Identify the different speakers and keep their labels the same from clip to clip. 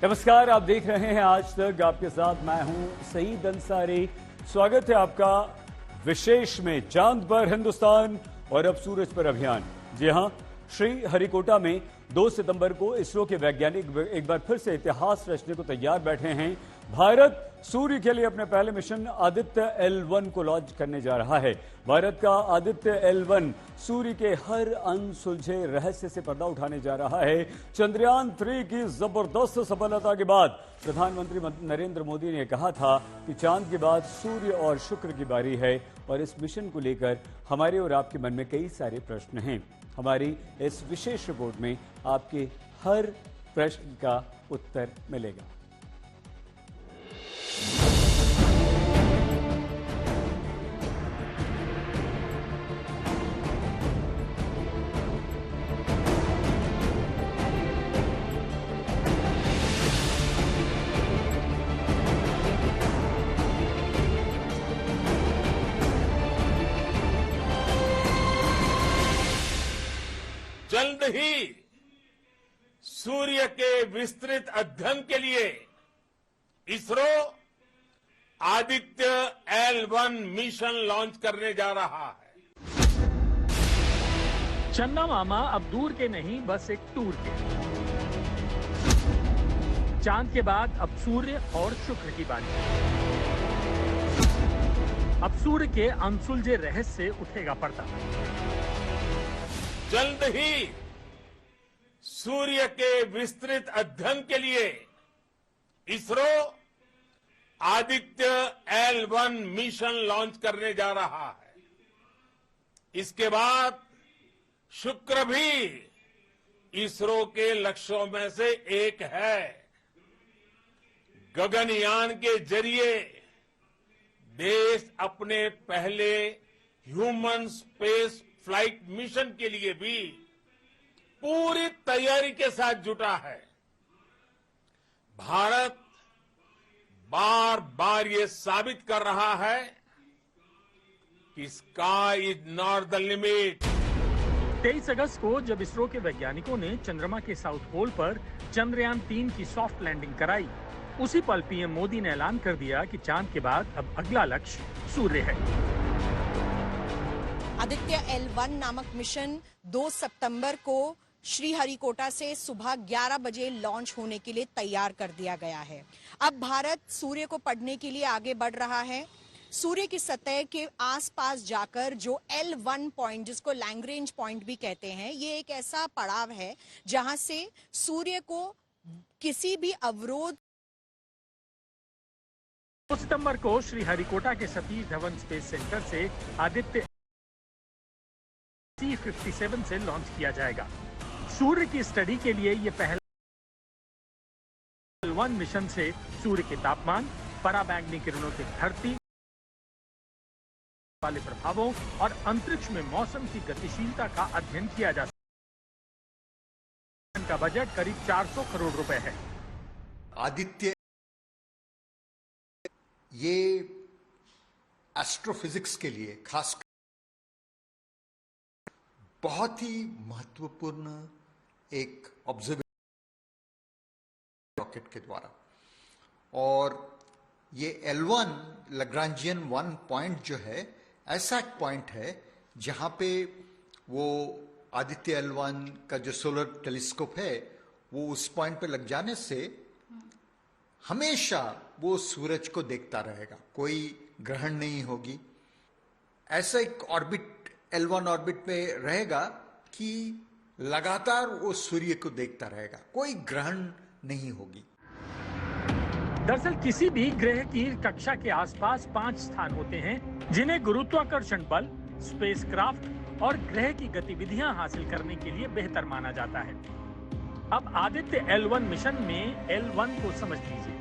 Speaker 1: नमस्कार, आप देख रहे हैं आज तक। आपके साथ मैं हूं सईद अंसारी। स्वागत है आपका विशेष में चांद पर हिंदुस्तान और अब सूरज पर अभियान। जी हां, श्री हरिकोटा में 2 सितंबर को इसरो के वैज्ञानिक एक बार फिर से इतिहास रचने को तैयार बैठे हैं। भारत सूर्य के लिए अपने पहले मिशन आदित्य L1 को लॉन्च करने जा रहा है। भारत का आदित्य L1 सूर्य के हर अनसुलझे रहस्य से पर्दा उठाने जा रहा है। चंद्रयान 3 की जबरदस्त सफलता के बाद प्रधानमंत्री नरेंद्र मोदी ने कहा था कि चांद के बाद सूर्य और शुक्र की बारी है और इस मिशन को लेकर हमारे और आपके मन में कई सारे प्रश्न हैं। हमारी इस विशेष रिपोर्ट में आपके हर प्रश्न का उत्तर मिलेगा।
Speaker 2: जल्द ही सूर्य के विस्तृत अध्ययन के लिए ISRO Aditya L1 mission launch करने जा रहा है।
Speaker 3: चंदा मामा अब दूर के नहीं, बस एक टूर के। चांद के बाद अब सूर्य और शुक्र की बारी। अब सूर्य के अनसुलझे रहस्य से उठेगा पर्दा।
Speaker 2: जल्द ही सूर्य के विस्तृत अध्ययन के लिए ISRO Aditya L1 mission launch करने जा रहा है। इसके बाद शुक्र भी इसरो के लक्ष्यों में से एक है। गगनयान के जरिए देश अपने पहले ह्यूमन स्पेस फ्लाइट मिशन के लिए भी पूरी तैयारी के साथ जुटा है। भारत बार बार ये साबित कर रहा है कि sky is not the limit.
Speaker 3: 23 अगस्त को जब इसरो के वैज्ञानिकों ने चंद्रमा के साउथ पोल पर चंद्रयान 3 की सॉफ्ट लैंडिंग कराई, उसी पल पीएम मोदी ने ऐलान कर दिया कि चांद के बाद अब अगला लक्ष्य सूर्य है।
Speaker 4: आदित्य L1 नामक मिशन 2 सितंबर को श्रीहरिकोटा से सुबह 11 बजे लॉन्च होने के लिए तैयार कर दिया गया है। अब भारत सूर्य को पढ़ने के लिए आगे बढ़ रहा है। सूर्य की सतह के आसपास जाकर जो L1 पॉइंट, जिसको लैग्रेंज पॉइंट भी कहते हैं, ये एक ऐसा पड़ाव है जहां से सूर्य को किसी भी अवरोध।
Speaker 3: 2 सितंबर को श्रीहरिकोटा के सतीश धवन स्पेस सेंटर से आदित्य C-57 से लॉन्च किया जाएगा। सूर्य की स्टडी के लिए ये पहला L1 मिशन से सूर्य के तापमान, पराबैंगनी किरणों की धरती वाले प्रभावों और अंतरिक्ष में मौसम की गतिशीलता का अध्ययन किया जा सकता है। का बजट करीब 400 करोड़ रुपए है।
Speaker 5: आदित्य ये एस्ट्रोफिजिक्स के लिए खास बहुत ही महत्वपूर्ण एक ऑब्जर्वेशन रॉकेट के द्वारा, और ये L1 लैग्रांजियन 1 पॉइंट जो है, ऐसा एक पॉइंट है जहां पे वो आदित्य L1 का जो सोलर टेलीस्कोप है वो उस पॉइंट पे लग जाने से हमेशा वो सूरज को देखता रहेगा, कोई ग्रहण नहीं होगी। ऐसा एक ऑर्बिट L1 ऑर्बिट पे रहेगा कि लगातार वो सूर्य को देखता रहेगा, कोई ग्रहण नहीं होगी।
Speaker 3: दरअसल किसी भी ग्रह की कक्षा के आसपास 5 स्थान होते हैं जिन्हें गुरुत्वाकर्षण बल, स्पेसक्राफ्ट और ग्रह की गतिविधियां हासिल करने के लिए बेहतर माना जाता है। अब आदित्य L1 मिशन में L1 को समझ लीजिए।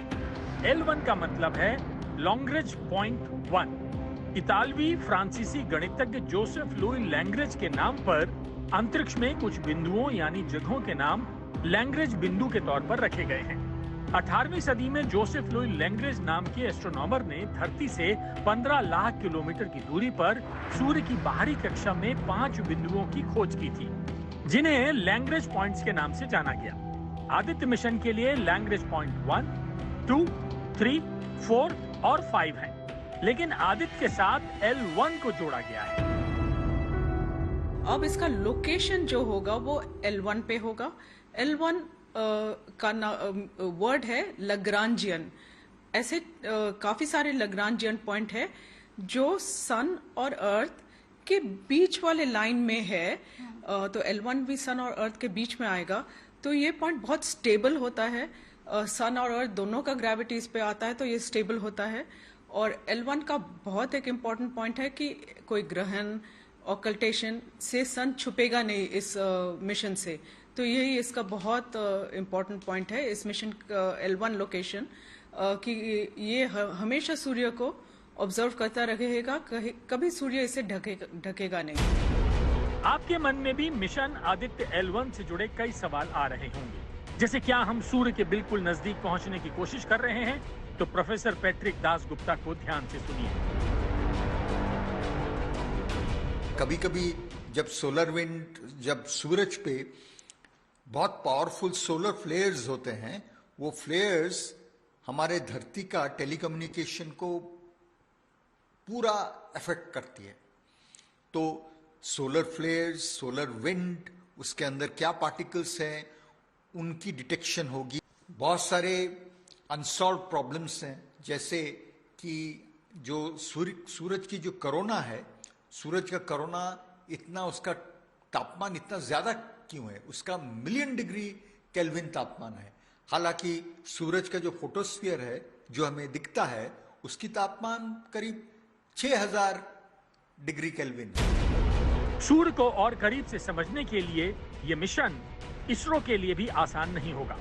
Speaker 3: L1 का मतलब है लैग्रेंज पॉइंट 1। इतालवी फ्रांसीसी गणितज्ञ जोसेफ लुई लैग्रेंज के नाम पर अंतरिक्ष में कुछ बिंदुओं यानी जगहों के नाम लैग्रेंज बिंदु के तौर पर रखे गए हैं। 18वीं सदी में जोसेफ लुई लैग्रेंज नाम के एस्ट्रोनॉमर ने धरती से 15 लाख किलोमीटर की दूरी पर सूर्य की बाहरी कक्षा में 5 बिंदुओं की खोज की थी, जिन्हें लैग्रेंज पॉइंट्स के नाम से जाना गया। आदित्य मिशन के लिए लैंग्वेज पॉइंट 1, 2, 3, 4 और 5 हैं, लेकिन आदित्य के साथ L1 को जोड़ा गया है।
Speaker 6: अब इसका लोकेशन जो होगा वो L1 पे होगा। L1 का वर्ड है लग्रांजियन। ऐसे काफी सारे लग्रांजियन पॉइंट है जो सन और अर्थ के बीच वाले लाइन में है। तो L1 भी सन और अर्थ के बीच में आएगा, तो ये पॉइंट बहुत स्टेबल होता है। सन और अर्थ दोनों का ग्रेविटी इस पे आता है, तो ये स्टेबल होता है। और L1 का बहुत एक इम्पॉर्टेंट पॉइंट है कि कोई ग्रहण ऑकल्टेशन से सन छुपेगा नहीं इस मिशन से, तो यही इसका बहुत इम्पॉर्टेंट पॉइंट है इस मिशन L1 लोकेशन, कि ये हमेशा सूर्य को ऑब्जर्व करता रहेगा, कभी सूर्य इसे ढकेगा नहीं।
Speaker 3: आपके मन में भी मिशन आदित्य L1 से जुड़े कई सवाल आ रहे होंगे, जैसे क्या हम सूर्य के बिल्कुल नजदीक पहुंचने की कोशिश कर रहे हैं? तो प्रोफेसर पैट्रिक दास गुप्ता को ध्यान से सुनिए।
Speaker 5: कभी कभी जब सोलर विंड, जब सूरज पे बहुत पावरफुल सोलर फ्लेयर्स होते हैं, वो फ्लेयर्स हमारे धरती का टेलीकम्युनिकेशन को पूरा अफेक्ट करती है। तो सोलर फ्लेयर्स, सोलर विंड, उसके अंदर क्या पार्टिकल्स हैं, उनकी डिटेक्शन होगी। बहुत सारे अनसॉल्व प्रॉब्लम्स हैं, जैसे कि जो सूरज की जो कोरोना है, सूरज का कोरोना इतना, उसका तापमान इतना ज्यादा क्यों है? उसका मिलियन डिग्री केल्विन तापमान है। हालांकि सूरज का जो फोटोस्फीयर है जो हमें दिखता है, उसकी तापमान करीब 6000 डिग्री केल्विन है।
Speaker 3: सूर्य को और करीब से समझने के लिए ये मिशन इसरो के लिए भी आसान नहीं होगा।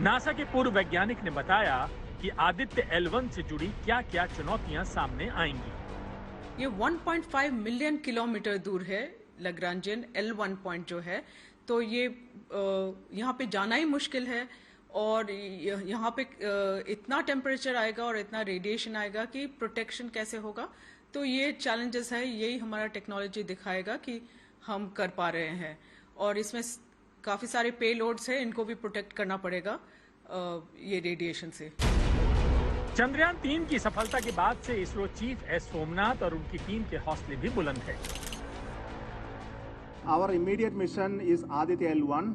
Speaker 3: नासा के पूर्व वैज्ञानिक ने बताया कि आदित्य L1 से जुड़ी क्या-क्या चुनौतियां सामने आएंगी।
Speaker 6: ये 1.5 मिलियन किलोमीटर दूर है लग्रांजियन L1 पॉइंट जो है, तो ये यहाँ पे जाना ही मुश्किल है। और यहाँ पे इतना टेम्परेचर आएगा और इतना रेडिएशन आएगा कि प्रोटेक्शन कैसे होगा। तो ये चैलेंजेस है, यही हमारा टेक्नोलॉजी दिखाएगा कि हम कर पा रहे हैं। और इसमें काफी सारे पेलोड्स हैं, इनको भी प्रोटेक्ट करना पड़ेगा ये रेडिएशन से।
Speaker 3: चंद्रयान 3 की सफलता के बाद से इसरो चीफ एस सोमनाथ और उनकी टीम के हौसले भी बुलंद है।
Speaker 7: Our immediate mission is Aditya L1,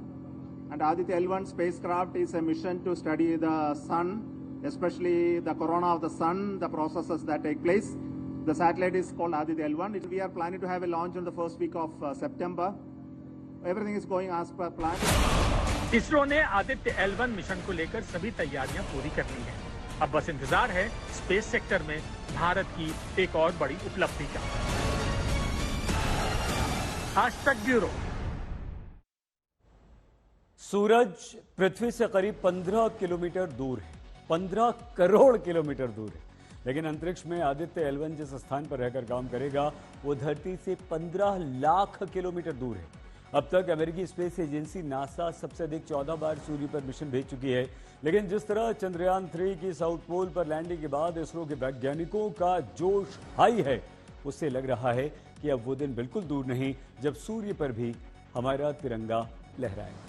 Speaker 7: and Aditya L1 spacecraft is a mission to study the sun, especially the corona of the sun, the processes that take place. The satellite is called Aditya L1. We are planning to have a launch on the first week of September. Everything is going as per plan.
Speaker 3: ISRO ने Aditya L1 mission को लेकर सभी तैयारियां पूरी कर ली हैं। अब बस इंतजार है स्पेस सेक्टर में भारत की एक और बड़ी उपलब्धि का। आज तक ब्यूरो।
Speaker 1: सूरज पृथ्वी से करीब 15 किलोमीटर दूर है, 15 करोड़ किलोमीटर दूर है, लेकिन अंतरिक्ष में आदित्य L1 जिस स्थान पर रहकर काम करेगा वो धरती से 15 लाख किलोमीटर दूर है। अब तक अमेरिकी स्पेस एजेंसी नासा सबसे अधिक 14 बार सूर्य पर मिशन भेज चुकी है, लेकिन जिस तरह चंद्रयान 3 की साउथ पोल पर लैंडिंग के बाद इसरो के वैज्ञानिकों का जोश हाई है, उससे लग रहा है कि अब वो दिन बिल्कुल दूर नहीं जब सूर्य पर भी हमारा तिरंगा लहराएगा।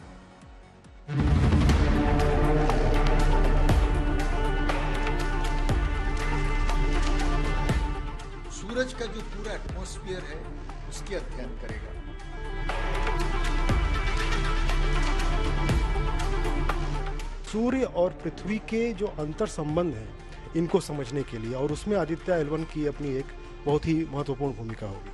Speaker 5: सूरज का जो पूरा एटमॉस्फेयर है उसकी अध्ययन करेगा।
Speaker 8: सूर्य और पृथ्वी के जो अंतर संबंध हैं, इनको समझने के लिए, और उसमें आदित्य L1 की अपनी एक बहुत ही महत्वपूर्ण भूमिका होगी।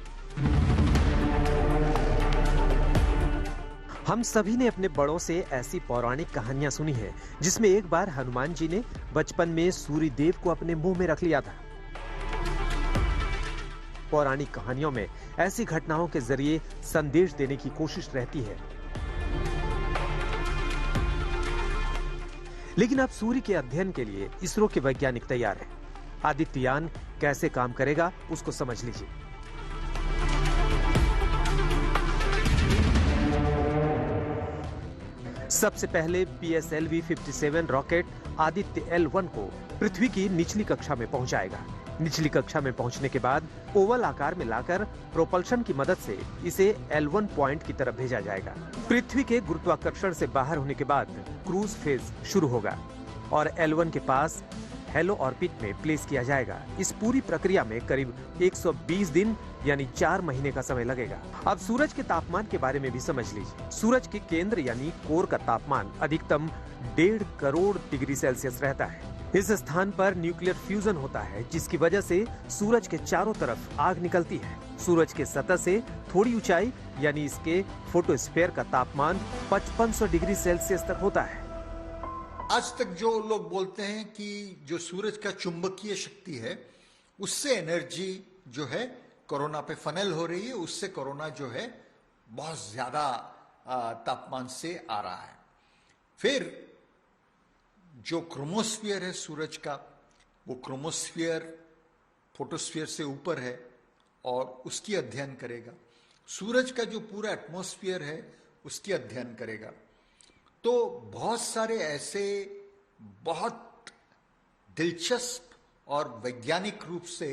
Speaker 9: हम सभी ने अपने बड़ों से ऐसी पौराणिक कहानियां सुनी हैं, जिसमें एक बार हनुमान जी ने बचपन में सूर्य देव को अपने मुंह में रख लिया था। पौराणिक कहानियों में ऐसी घटनाओं के जरिए संदेश देने की कोशिश रहती है। लेकिन अब सूर्य के अध्ययन के लिए इसरो के वैज्ञानिक तैयार हैं। आदित्ययान कैसे काम करेगा उसको समझ लीजिए। सबसे पहले PSLV-57 रॉकेट आदित्य L1 को पृथ्वी की निचली कक्षा में पहुंचाएगा। निचली कक्षा में पहुंचने के बाद ओवल आकार में लाकर प्रोपल्शन की मदद से इसे L1 पॉइंट की तरफ भेजा जाएगा। पृथ्वी के गुरुत्वाकर्षण से बाहर होने के बाद क्रूज फेज शुरू होगा और L1 के पास हेलो ऑर्बिट में प्लेस किया जाएगा। इस पूरी प्रक्रिया में करीब 120 दिन यानी 4 महीने का समय लगेगा। अब सूरज के तापमान के बारे में भी समझ लीजिए। सूरज के केंद्र यानी कोर का तापमान अधिकतम 1.5 करोड़ डिग्री सेल्सियस रहता है। इस स्थान पर न्यूक्लियर फ्यूजन होता है, जिसकी वजह से सूरज के चारों तरफ आग निकलती है। सूरज के सतह से थोड़ी ऊंचाई यानी इसके फोटोस्फीयर का तापमान 5500 डिग्री सेल्सियस तक होता है।
Speaker 5: आज तक जो लोग बोलते हैं कि जो सूरज का चुंबकीय शक्ति है उससे एनर्जी जो है कोरोना पे फनल हो रही है, उससे कोरोना जो है बहुत ज्यादा तापमान से आ रहा है। फिर जो क्रोमोस्फीयर है सूरज का, वो क्रोमोस्फीयर फोटोस्फीयर से ऊपर है और उसकी अध्ययन करेगा। सूरज का जो पूरा एटमॉस्फेयर है उसकी अध्ययन करेगा। तो बहुत सारे ऐसे बहुत दिलचस्प और वैज्ञानिक रूप से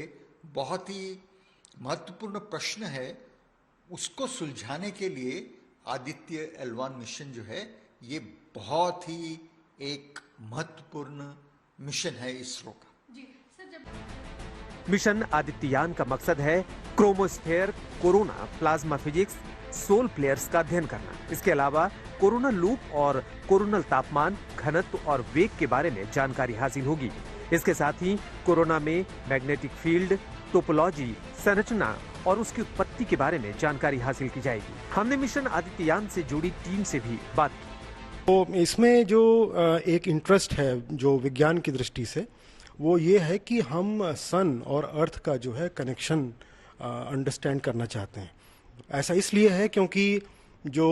Speaker 5: बहुत ही महत्वपूर्ण प्रश्न है, उसको सुलझाने के लिए आदित्य L1 मिशन जो है ये बहुत ही एक महत्वपूर्ण मिशन है इसरो का।
Speaker 9: मिशन आदित्ययान का मकसद है chromosphere, corona, plasma physics, solar flares का अध्ययन करना। इसके अलावा कोरोनल लूप और कोरोनल तापमान, घनत्व और वेग के बारे में जानकारी हासिल होगी। इसके साथ ही कोरोना में मैग्नेटिक फील्ड, टोपोलॉजी, संरचना और उसकी उत्पत्ति के बारे में जानकारी हासिल की जाएगी। हमने मिशन आदित्ययान से जुड़ी टीम से भी बात की।
Speaker 8: तो इसमें जो एक इंटरेस्ट है जो विज्ञान की दृष्टि से, वो ये है कि हम सन और अर्थ का जो है कनेक्शन अंडरस्टैंड करना चाहते हैं। ऐसा इसलिए है क्योंकि जो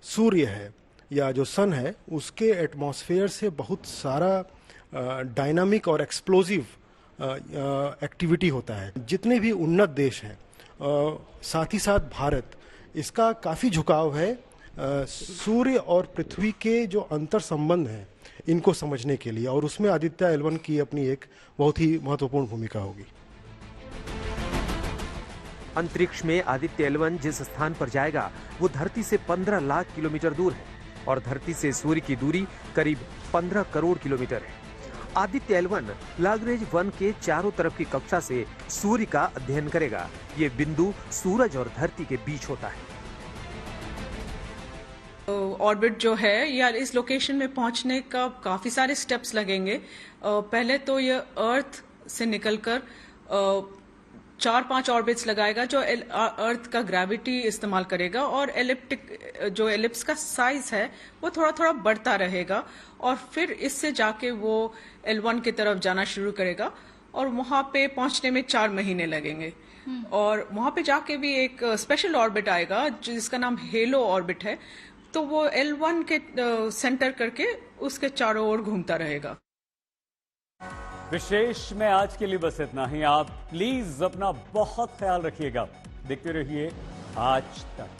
Speaker 8: सूर्य है या जो सन है उसके एटमॉस्फेयर से बहुत सारा डायनामिक और एक्सप्लोजिव एक्टिविटी होता है। जितने भी उन्नत देश हैं, साथ ही साथ भारत, इसका काफ़ी झुकाव है सूर्य और पृथ्वी के जो अंतर संबंध हैं इनको समझने के लिए, और उसमें आदित्य L1 की अपनी एक बहुत ही महत्वपूर्ण भूमिका होगी।
Speaker 9: अंतरिक्ष में आदित्य L1 जिस स्थान पर जाएगा वो धरती से 15 लाख किलोमीटर दूर है और धरती से सूर्य की दूरी करीब 15 करोड़ किलोमीटर है। आदित्य L1 लाग्रेंज 1 के चारों तरफ की कक्षा से सूर्य का अध्ययन करेगा। ये बिंदु सूरज और धरती के बीच होता है।
Speaker 6: ऑर्बिट जो है या इस लोकेशन में पहुंचने का काफी सारे स्टेप्स लगेंगे। पहले तो ये अर्थ से निकलकर 4-5 ऑर्बिट्स लगाएगा जो अर्थ का ग्रेविटी इस्तेमाल करेगा, और एलिप्स का साइज है वो थोड़ा थोड़ा बढ़ता रहेगा, और फिर इससे जाके वो L1 की तरफ जाना शुरू करेगा और वहां पे पहुंचने में 4 महीने लगेंगे। और वहां पे जाके भी एक स्पेशल ऑर्बिट आएगा जिसका नाम हेलो ऑर्बिट है, तो वो L1 के सेंटर करके उसके चारों ओर घूमता रहेगा।
Speaker 1: विशेष में आज के लिए बस इतना ही। आप प्लीज अपना बहुत ख्याल रखिएगा। देखते रहिए आज तक।